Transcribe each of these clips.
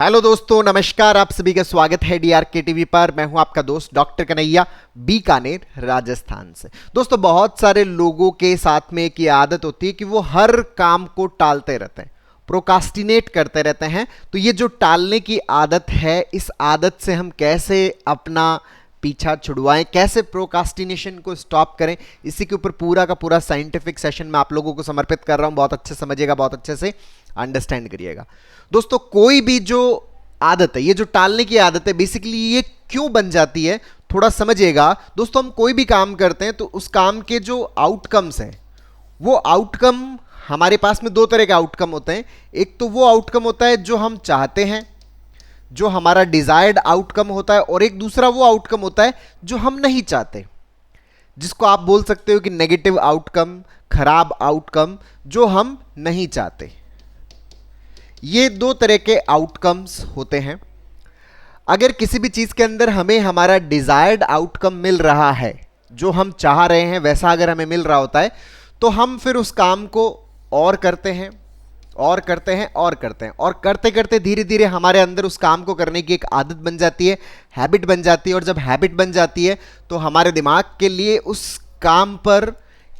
Hello दोस्तों, नमस्कार। आप सभी का स्वागत है डीआरके टीवी पर। मैं हूं आपका दोस्त डॉक्टर कन्हैया, बीकानेर, राजस्थान से। दोस्तों, बहुत सारे लोगों के साथ में एक ये आदत होती है कि वो हर काम को टालते रहते हैं, प्रोकास्टिनेट करते रहते हैं। तो ये जो टालने की आदत है, इस आदत से हम कैसे अपना पीछा छुड़वाएं, कैसे प्रोकास्टिनेशन को स्टॉप करें, इसी के ऊपर पूरा का पूरा साइंटिफिक सेशन मैं आप लोगों को समर्पित कर रहा हूं। बहुत अच्छे समझिएगा, बहुत अच्छे से अंडरस्टैंड करिएगा। दोस्तों, कोई भी जो आदत है, ये जो टालने की आदत है, बेसिकली ये क्यों बन जाती है थोड़ा समझिएगा। दोस्तों, हम कोई भी काम करते हैं तो उस काम के जो आउटकम्स हैं, वो आउटकम हमारे पास में दो तरह के आउटकम होते हैं। एक तो वो आउटकम होता है जो हम चाहते हैं, जो हमारा डिजायर्ड आउटकम होता है, और एक दूसरा वो आउटकम होता है जो हम नहीं चाहते, जिसको आप बोल सकते हो कि नेगेटिव आउटकम, खराब आउटकम, जो हम नहीं चाहते। ये दो तरह के आउटकम्स होते हैं। अगर किसी भी चीज के अंदर हमें हमारा डिजायर्ड आउटकम मिल रहा है, जो हम चाह रहे हैं वैसा अगर हमें मिल रहा होता है, तो हम फिर उस काम को और करते हैं और करते हैं और करते हैं, और करते करते धीरे धीरे हमारे अंदर उस काम को करने की एक आदत बन जाती है, हैबिट बन जाती है। और जब हैबिट बन जाती है तो हमारे दिमाग के लिए उस काम पर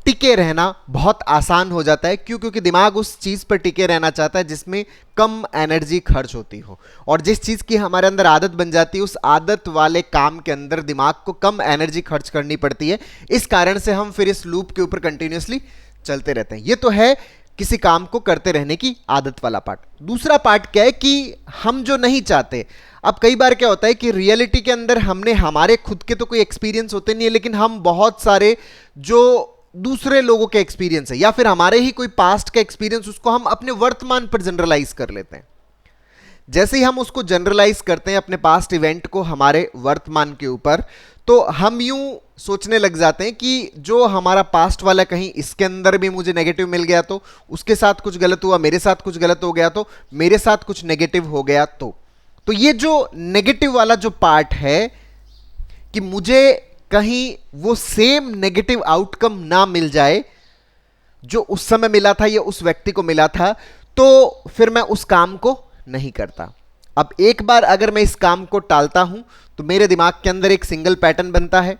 टिके रहना बहुत आसान हो जाता है। क्यों? क्योंकि दिमाग उस चीज पर टिके रहना चाहता है जिसमें कम एनर्जी खर्च होती हो, और जिस चीज की हमारे अंदर आदत बन जाती है, उस आदत वाले काम के अंदर दिमाग को कम एनर्जी खर्च करनी पड़ती है। इस कारण से हम फिर इस लूप के ऊपर कंटिन्यूअसली चलते रहते हैं। ये तो है किसी काम को करते रहने की आदत वाला पार्ट। दूसरा पार्ट क्या है कि हम जो नहीं चाहते। अब कई बार क्या होता है कि रियलिटी के अंदर हमने हमारे खुद के तो कोई एक्सपीरियंस होते नहीं है, लेकिन हम बहुत सारे जो दूसरे लोगों के एक्सपीरियंस है या फिर हमारे ही कोई पास्ट का एक्सपीरियंस, उसको हम अपने वर्तमान पर जनरलाइज कर लेते हैं। जैसे ही हम उसको जनरलाइज करते हैं अपने पास्ट इवेंट को हमारे वर्तमान के ऊपर, तो हम यूं सोचने लग जाते हैं कि जो हमारा पास्ट वाला, कहीं इसके अंदर भी मुझे नेगेटिव मिल गया तो, उसके साथ कुछ गलत हुआ, मेरे साथ कुछ गलत हो गया तो, मेरे साथ कुछ नेगेटिव हो गया तो ये जो नेगेटिव वाला जो पार्ट है कि मुझे कहीं वो सेम नेगेटिव आउटकम ना मिल जाए जो उस समय मिला था या उस व्यक्ति को मिला था, तो फिर मैं उस काम को नहीं करता। अब एक बार अगर मैं इस काम को टालता हूं तो मेरे दिमाग के अंदर एक सिंगल पैटर्न बनता है।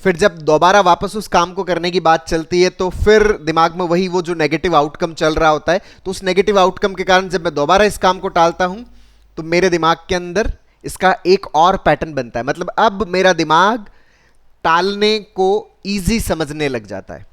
फिर जब दोबारा वापस उस काम को करने की बात चलती है तो फिर दिमाग में वही वो जो नेगेटिव आउटकम चल रहा होता है। तो उस नेगेटिव आउटकम के कारण जब मैं दोबारा इस काम को टालता हूं तो मेरे दिमाग के अंदर इसका एक और पैटर्न बनता है। मतलब अब मेरा दिमाग टालने को इजी समझने लग जाता है।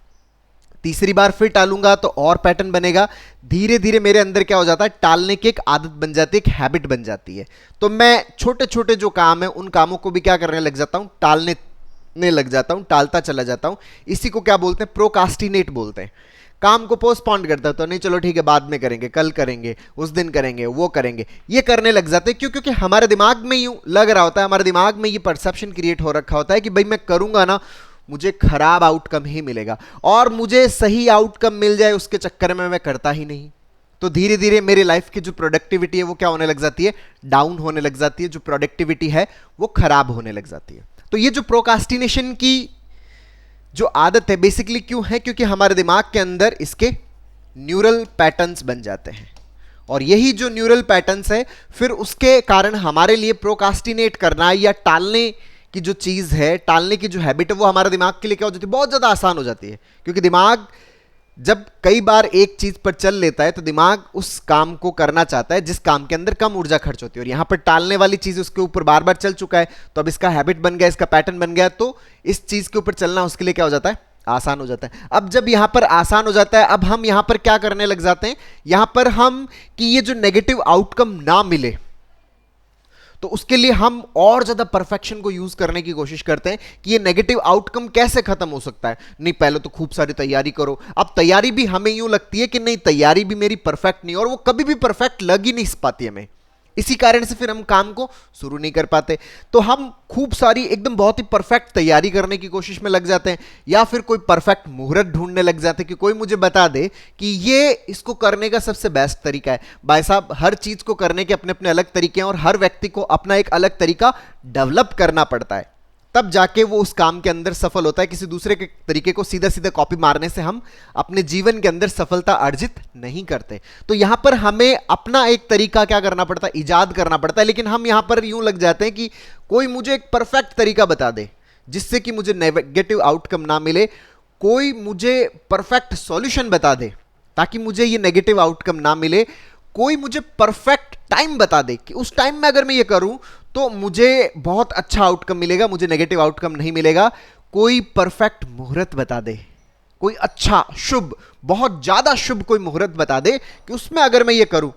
तीसरी बार फिर टालूंगा तो और पैटर्न बनेगा। धीरे धीरे मेरे अंदर क्या हो जाता है, टालने की एक आदत बन जाती है, एक हैबिट बन जाती है। तो मैं छोटे छोटे जो काम है उन कामों को भी क्या करने लग जाता हूं, टालने लग जाता हूं, टालता चला जाता हूं। इसी को क्या बोलते हैं, प्रोकास्टिनेट बोलते हैं। काम को पोस्टपोन करता है, तो नहीं चलो ठीक है बाद में करेंगे, कल करेंगे, उस दिन करेंगे, वो करेंगे, ये करने लग जाते हैं। क्यों? क्योंकि हमारे दिमाग में यूं लग रहा होता है, हमारे दिमाग में ये परसेप्शन क्रिएट हो रखा होता है कि भाई मैं करूंगा ना, मुझे खराब आउटकम ही मिलेगा, और मुझे सही आउटकम मिल जाए उसके चक्कर में मैं करता ही नहीं। तो धीरे धीरे मेरी लाइफ की जो प्रोडक्टिविटी है वो क्या होने लग जाती है, डाउन होने लग जाती है। जो प्रोडक्टिविटी है वो खराब होने लग जाती है। तो ये जो प्रोकास्टिनेशन की जो आदत है बेसिकली क्यों है, क्योंकि हमारे दिमाग के अंदर इसके न्यूरल पैटर्न्स बन जाते हैं, और यही जो न्यूरल पैटर्न्स है फिर उसके कारण हमारे लिए प्रोकास्टिनेट करना या टालने की जो चीज है, टालने की जो हैबिट है, वो हमारे दिमाग के लिए क्या हो जाती है, बहुत ज्यादा आसान हो जाती है। क्योंकि दिमाग जब कई बार एक चीज पर चल लेता है तो दिमाग उस काम को करना चाहता है जिस काम के अंदर कम ऊर्जा खर्च होती है, और यहां पर टालने वाली चीज उसके ऊपर बार बार चल चुका है, तो अब इसका हैबिट बन गया, इसका पैटर्न बन गया, तो इस चीज के ऊपर चलना उसके लिए क्या हो जाता है, आसान हो जाता है। अब जब यहां पर आसान हो जाता है, अब हम यहां पर क्या करने लग जाते हैं, यहां पर हम कि ये जो नेगेटिव आउटकम ना मिले तो उसके लिए हम और ज्यादा परफेक्शन को यूज करने की कोशिश करते हैं कि ये नेगेटिव आउटकम कैसे खत्म हो सकता है। नहीं, पहले तो खूब सारी तैयारी करो। अब तैयारी भी हमें यूं लगती है कि नहीं, तैयारी भी मेरी परफेक्ट नहीं, और वो कभी भी परफेक्ट लग ही नहीं पाती हमें। इसी कारण से फिर हम काम को शुरू नहीं कर पाते। तो हम खूब सारी एकदम बहुत ही परफेक्ट तैयारी करने की कोशिश में लग जाते हैं, या फिर कोई परफेक्ट मुहूर्त ढूंढने लग जाते हैं कि कोई मुझे बता दे कि ये इसको करने का सबसे बेस्ट तरीका है। भाई साहब, हर चीज को करने के अपने अपने अलग तरीके हैं, और हर व्यक्ति को अपना एक अलग तरीका डेवलप करना पड़ता है, तब जाके वो उस काम के अंदर सफल होता है। किसी दूसरे के तरीके को सीधा सीधा कॉपी मारने से हम अपने जीवन के अंदर सफलता अर्जित नहीं करते। तो यहां पर हमें अपना एक तरीका क्या करना पड़ता है, इजाद करना पड़ता है। लेकिन हम यहां पर यूं लग जाते हैं कि कोई मुझे एक परफेक्ट तरीका बता दे जिससे कि मुझे नेगेटिव आउटकम ना मिले, कोई मुझे परफेक्ट सॉल्यूशन बता दे ताकि मुझे ये नेगेटिव आउटकम ना मिले, कोई मुझे परफेक्ट टाइम बता दे कि उस टाइम में अगर मैं ये करूं तो मुझे बहुत अच्छा आउटकम मिलेगा, मुझे नेगेटिव आउटकम नहीं मिलेगा। कोई परफेक्ट मुहूर्त बता दे, कोई अच्छा शुभ, बहुत ज्यादा शुभ कोई मुहूर्त बता दे कि उसमें अगर मैं ये करूं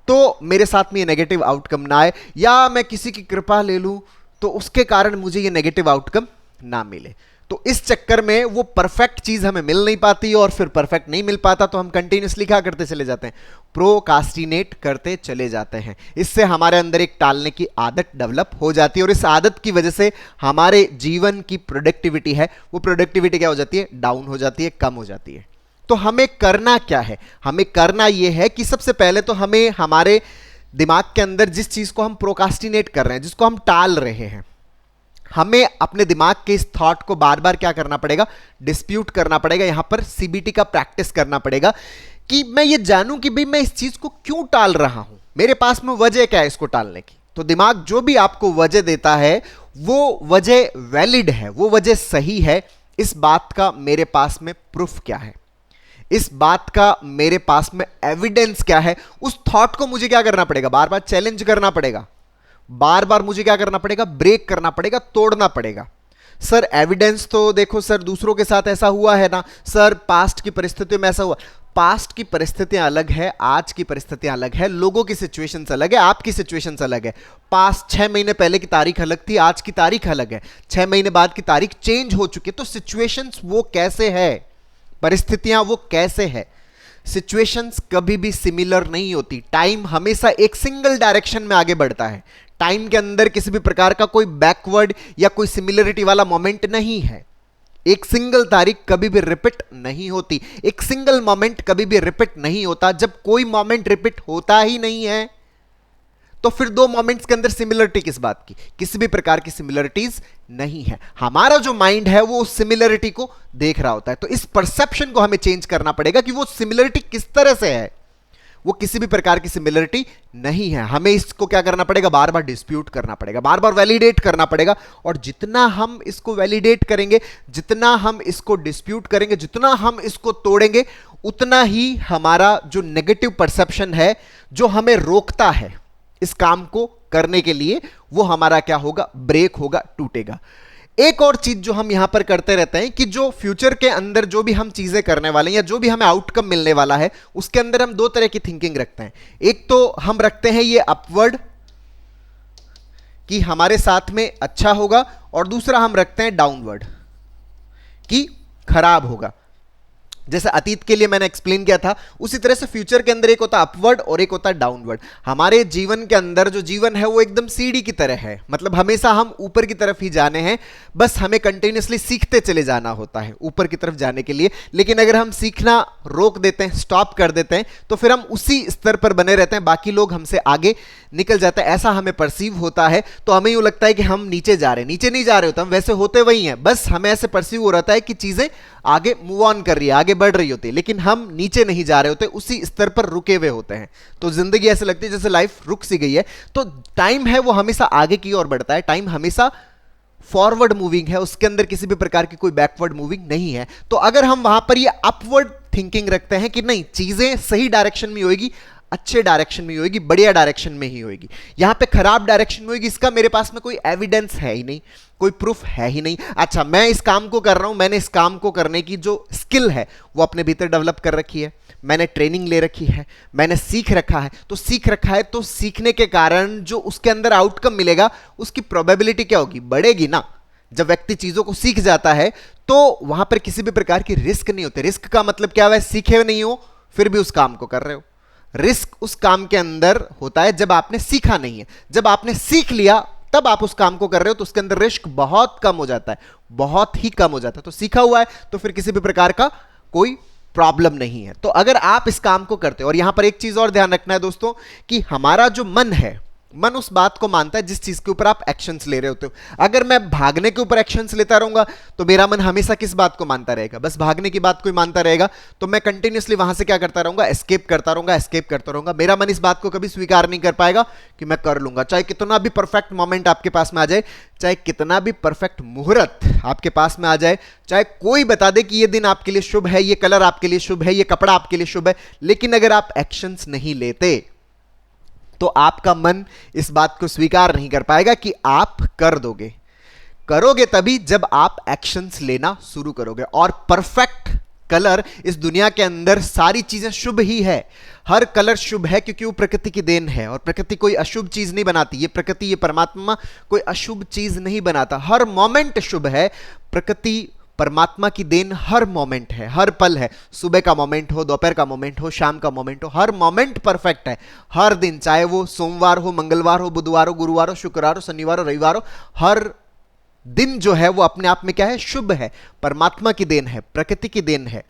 तो मेरे साथ में ये नेगेटिव आउटकम ना आए, या मैं किसी की कृपा ले लूं तो उसके कारण मुझे ये नेगेटिव आउटकम ना मिले। तो इस चक्कर में वो परफेक्ट चीज हमें मिल नहीं पाती, और फिर परफेक्ट नहीं मिल पाता तो हम कंटिन्यूअसली क्या करते चले जाते हैं, प्रोकास्टिनेट करते चले जाते हैं। इससे हमारे अंदर एक टालने की आदत डेवलप हो जाती है, और इस आदत की वजह से हमारे जीवन की प्रोडक्टिविटी है, वो प्रोडक्टिविटी क्या हो जाती है, डाउन हो जाती है, कम हो जाती है। तो हमें करना क्या है, हमें करना यह है कि सबसे पहले तो हमें हमारे दिमाग के अंदर जिस चीज को हम प्रोकास्टिनेट कर रहे हैं, जिसको हम टाल रहे हैं, हमें अपने दिमाग के इस थॉट को बार बार क्या करना पड़ेगा, डिस्प्यूट करना पड़ेगा। यहां पर सीबीटी का प्रैक्टिस करना पड़ेगा कि मैं ये जानूं कि भाई मैं इस चीज को क्यों टाल रहा हूं, मेरे पास में वजह क्या है इसको टालने की। तो दिमाग जो भी आपको वजह देता है वो वजह वैलिड है, वो वजह सही है। इस बात का मेरे पास में प्रूफ क्या है, इस बात का मेरे पास में एविडेंस क्या है। उस थॉट को मुझे क्या करना पड़ेगा, बार बार चैलेंज करना पड़ेगा, बार बार मुझे क्या करना पड़ेगा, ब्रेक करना पड़ेगा, तोड़ना पड़ेगा। सर एविडेंस तो देखो सर, दूसरों के साथ ऐसा हुआ है ना सर, पास्ट की परिस्थितियों में ऐसा हुआ। पास्ट की परिस्थितियां अलग है, आज की परिस्थितियां अलग है, लोगों की सिचुएशंस अलग है, आपकी सिचुएशंस अलग है। पास्ट 6 महीने पहले की तारीख अलग थी, आज की तारीख अलग है, 6 महीने बाद की तारीख चेंज हो चुकी है। तो सिचुएशंस वो कैसे है, परिस्थितियां वो कैसे है, सिचुएशंस कभी भी सिमिलर नहीं होती। टाइम हमेशा एक सिंगल डायरेक्शन में आगे बढ़ता है, टाइम के अंदर किसी भी प्रकार का कोई बैकवर्ड या कोई सिमिलरिटी वाला मोमेंट नहीं है। एक सिंगल तारीख कभी भी रिपीट नहीं होती, एक सिंगल मोमेंट कभी भी रिपीट नहीं होता। जब कोई मोमेंट रिपीट होता ही नहीं है तो फिर दो मोमेंट्स के अंदर सिमिलरिटी किस बात की, किसी भी प्रकार की सिमिलरिटीज नहीं है। हमारा जो माइंड है वो उस सिमिलरिटी को देख रहा होता है। तो इस परसेप्शन को हमें चेंज करना पड़ेगा कि वो सिमिलरिटी किस तरह से है, वो किसी भी प्रकार की सिमिलरिटी नहीं है। हमें इसको क्या करना पड़ेगा, बार बार डिस्प्यूट करना पड़ेगा, बार बार वैलिडेट करना पड़ेगा। और जितना हम इसको वैलिडेट करेंगे, जितना हम इसको डिस्प्यूट करेंगे, जितना हम इसको तोड़ेंगे, उतना ही हमारा जो नेगेटिव परसेप्शन है जो हमें रोकता है इस काम को करने के लिए, वो हमारा क्या होगा, ब्रेक होगा, टूटेगा। एक और चीज जो हम यहां पर करते रहते हैं कि जो फ्यूचर के अंदर जो भी हम चीजें करने वाले हैं या जो भी हमें आउटकम मिलने वाला है, उसके अंदर हम दो तरह की थिंकिंग रखते हैं। एक तो हम रखते हैं ये अपवर्ड कि हमारे साथ में अच्छा होगा, और दूसरा हम रखते हैं डाउनवर्ड कि खराब होगा। जैसे अतीत के लिए मैंने एक्सप्लेन किया था, उसी तरह से फ्यूचर के अंदर एक होता है अपवर्ड और एक होता है डाउनवर्ड। हमारे जीवन के अंदर जो जीवन है वो एकदम सीढ़ी की तरह है, मतलब हमेशा हम ऊपर की तरफ ही जाने हैं, बस हमें कंटिन्यूअसली सीखते चले जाना होता है ऊपर की तरफ जाने के लिए। लेकिन अगर हम सीखना रोक देते हैं, स्टॉप कर देते हैं, तो फिर हम उसी स्तर पर बने रहते हैं, बाकी लोग हमसे आगे निकल जाते हैं, ऐसा हमें परसीव होता है। तो हमें यूं लगता है कि हम नीचे जा रहे हैं, नीचे नहीं जा रहे होते, हम वैसे होते वही हैं, बस हमें ऐसे परसीव हो रहता है कि चीजें आगे मूव ऑन कर रही है, आगे बढ़ रही होती है, लेकिन हम नीचे नहीं जा रहे होते, उसी स्तर पर रुके हुए होते हैं। तो जिंदगी ऐसे लगती है जैसे लाइफ रुक सी गई है। तो टाइम है वो हमेशा आगे की ओर बढ़ता है, टाइम हमेशा फॉरवर्ड मूविंग है, उसके अंदर किसी भी प्रकार की कोई बैकवर्ड मूविंग नहीं है। तो अगर हम वहां पर ये अपवर्ड थिंकिंग रखते हैं कि नहीं, चीजें सही डायरेक्शन में होगी, अच्छे डायरेक्शन में होगी, बढ़िया डायरेक्शन में ही होगी, यहां पे खराब डायरेक्शन में होगी, इसका मेरे पास में कोई एविडेंस है ही नहीं, कोई प्रूफ है ही नहीं। अच्छा, मैं इस काम को कर रहा हूं, मैंने इस काम को करने की जो स्किल है वो अपने भीतर डेवलप कर रखी है, मैंने ट्रेनिंग ले रखी है, मैंने सीख रखा है। तो सीख रखा है तो सीखने के कारण जो उसके अंदर आउटकम मिलेगा उसकी प्रोबेबिलिटी क्या होगी, बढ़ेगी ना। जब व्यक्ति चीजों को सीख जाता है तो वहां पर किसी भी प्रकार की रिस्क नहीं होती। रिस्क का मतलब क्या है, सीखे नहीं हो फिर भी उस काम को कर रहे हो। रिस्क उस काम के अंदर होता है जब आपने सीखा नहीं है, जब आपने सीख लिया तब आप उस काम को कर रहे हो, तो उसके अंदर रिस्क बहुत कम हो जाता है, बहुत ही कम हो जाता है। तो सीखा हुआ है तो फिर किसी भी प्रकार का कोई प्रॉब्लम नहीं है। तो अगर आप इस काम को करते हो, और यहां पर एक चीज और ध्यान रखना है दोस्तों कि हमारा जो मन है मन उस बात को मानता है जिस चीज के ऊपर आप एक्शंस ले रहे होते हो। अगर मैं भागने के ऊपर एक्शंस लेता रहूंगा तो मेरा मन हमेशा किस बात को मानता रहेगा, बस भागने की बात को ही मानता रहेगा। तो मैं कंटिन्यूअसली वहां से क्या करता रहूंगा, एस्केप करता रहूंगा, एस्केप करता रहूंगा। मेरा मन इस बात को कभी स्वीकार नहीं कर पाएगा कि मैं कर लूंगा, चाहे कितना भी परफेक्ट मोमेंट आपके पास में आ जाए, चाहे कितना भी परफेक्ट मुहूर्त आपके पास में आ जाए, चाहे कोई बता दे कि ये दिन आपके लिए शुभ है, ये कलर आपके लिए शुभ है, ये कपड़ा आपके लिए शुभ है, लेकिन अगर आप एक्शंस नहीं लेते तो आपका मन इस बात को स्वीकार नहीं कर पाएगा कि आप कर दोगे। करोगे तभी जब आप एक्शंस लेना शुरू करोगे। और परफेक्ट कलर, इस दुनिया के अंदर सारी चीजें शुभ ही है, हर कलर शुभ है क्योंकि वो प्रकृति की देन है और प्रकृति कोई अशुभ चीज नहीं बनाती। ये प्रकृति, ये परमात्मा कोई अशुभ चीज नहीं बनाता। हर मोमेंट शुभ है, प्रकृति परमात्मा की देन हर मोमेंट है, हर पल है। सुबह का मोमेंट हो, दोपहर का मोमेंट हो, शाम का मोमेंट हो, हर मोमेंट परफेक्ट है। हर दिन, चाहे वो सोमवार हो, मंगलवार हो, बुधवार हो, गुरुवार हो, शुक्रवार हो, शनिवार हो, रविवार हो, हर दिन जो है वो अपने आप में क्या है, शुभ है, परमात्मा की देन है, प्रकृति की देन है।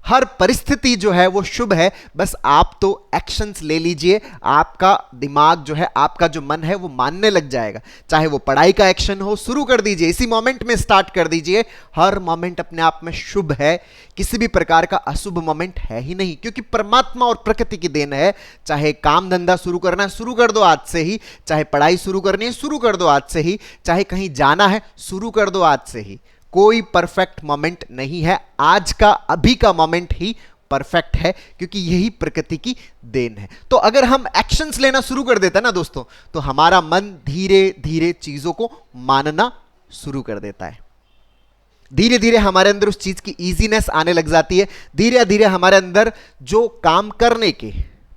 हर परिस्थिति जो है वो शुभ है, बस आप तो एक्शंस ले लीजिए, आपका दिमाग जो है, आपका जो मन है वो मानने लग जाएगा। चाहे वो पढ़ाई का एक्शन हो, शुरू कर दीजिए, इसी मोमेंट में स्टार्ट कर दीजिए। हर मोमेंट अपने आप में शुभ है, किसी भी प्रकार का अशुभ मोमेंट है ही नहीं, क्योंकि परमात्मा और प्रकृति की देन है। चाहे काम धंधा शुरू करना है, शुरू कर दो आज से ही, चाहे पढ़ाई शुरू करनी है, शुरू कर दो आज से ही, चाहे कहीं जाना है, शुरू कर दो आज से ही। कोई परफेक्ट मोमेंट नहीं है, आज का, अभी का मोमेंट ही परफेक्ट है, क्योंकि यही प्रकृति की देन है। तो अगर हम एक्शंस लेना शुरू कर देते हैं ना दोस्तों, तो हमारा मन धीरे धीरे चीजों को मानना शुरू कर देता है। धीरे धीरे हमारे अंदर उस चीज की इजीनेस आने लग जाती है। धीरे धीरे हमारे अंदर जो काम करने के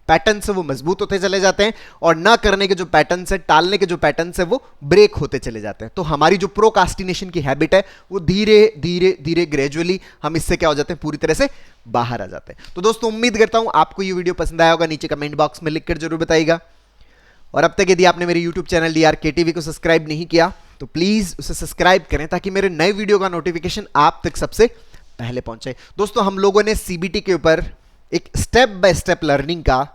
पैटर्न्स है वो मजबूत होते चले जाते हैं, और ना करने के जो पैटर्न्स है, टालने के जो पैटर्न्स है, वो ब्रेक होते चले जाते हैं। तो हमारी जो प्रोकास्टिनेशन की हैबिट है वो धीरे धीरे धीरे ग्रेजुअली हम इससे क्या हो जाते हैं, पूरी तरह से बाहर आ जाते हैं। तो दोस्तों, उम्मीद करता हूं आपको ये वीडियो पसंद आया होगा। नीचे कमेंट बॉक्स में लिखकर जरूर बताइएगा। और अब तक यदि आपने मेरे यूट्यूब चैनल DRKTV को सब्सक्राइब नहीं किया तो प्लीज उसे सब्सक्राइब करें, ताकि मेरे नए वीडियो का नोटिफिकेशन आप तक सबसे पहले पहुंचे। दोस्तों, हम लोगों ने CBT के ऊपर एक स्टेप बाय स्टेप लर्निंग का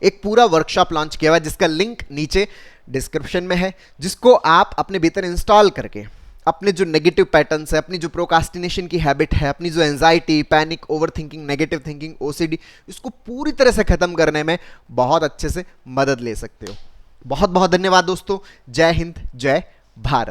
एक पूरा वर्कशॉप लॉन्च किया हुआ है, जिसका लिंक नीचे डिस्क्रिप्शन में है, जिसको आप अपने भीतर इंस्टॉल करके अपने जो नेगेटिव पैटर्न्स है, अपनी जो प्रोकास्टिनेशन की हैबिट है, अपनी जो anxiety, panic, over thinking, negative thinking, OCD, इसको पूरी तरह से खत्म करने में बहुत अच्छे से मदद ले सकते हो। बहुत बहुत धन्यवाद दोस्तों। जय हिंद, जय भारत।